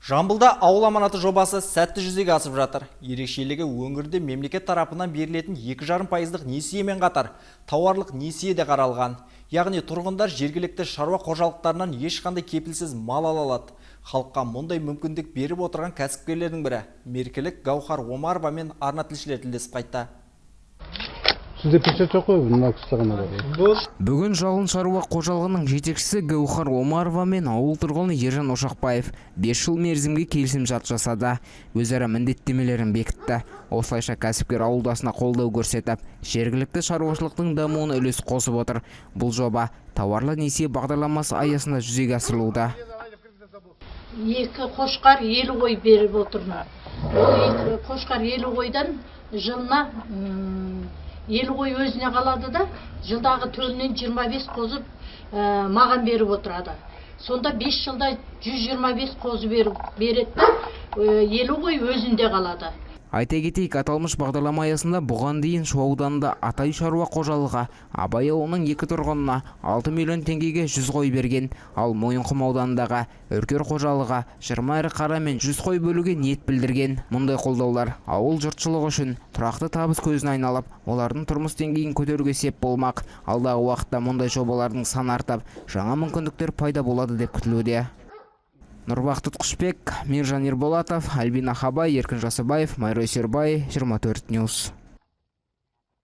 Жамбылда ауыл аманаты жобасы сәтті жүзеге асып жатыр. Ерекшелігі өңірде мемлекет тарапынан берілетін 2,5% несиемен қатар тауарлық несие де қаралған. Яғни тұрғындар жергілікті шаруа қожалықтарынан ешқандай кепілсіз мал ала алады. Халыққа мұндай мүмкіндік беріп отырған кәсіпкерлердің бірі меркелік Гаухар Омарова мен арна тілшілер тілдесіп қайтты. Бүгін Жалын шаруа қожалығының жетекшісі Гаухар Омарова мен ауыл тұрғыны Ержан Ошақбаев 5 жыл мерзімге келісім шарт жасады. Өзара міндеттемелерін бекітті. Осылайша кәсіпкер ауылдасына қолдау көрсетіп, жергілікті шаруашылықтың дамуына үлес қосып отыр. Бұл жоба тауарлы несие бағдарламасы аясында жүзеге асырылуда. 2 қошқар 50 қой беріп отырмын. 2 қошқар 50 қойдан жылына 50 қой өзіне қалады да, жылдағы төлінен 25 қозып маған беріп отырады. Сонда 5 жылда 125 қозы береді, 50 қой өзінде қалады. Айта кетейік, аталмыш бағдарлама аясында бұған дейін Шу ауданында Атай шаруа қожалығы Абай ауылының 2 тұрғынына 6 миллион теңгеге 100 қой берген, ал Мойынқұм ауданындағы Үркер қожалығы 20 ірі қара мен 100 қой бөлуге ниет білдірген. Мұндай қолдаулар ауыл жұртшылығы үшін тұрақты табыс көзіне айналып, олардың тұрмыс деңгейін көтеруге сеп болмақ. Алдағы уақытта мұндай жобалардың саны артып, жаңа мүмкіндіктер пайда болады деп күтілуде. Нұрбақыт Тұтқышбек, Миржан Ерболатов, Альбина Хабай, Еркін Жасыбаев, Майра Сербай, 24 Ньюс.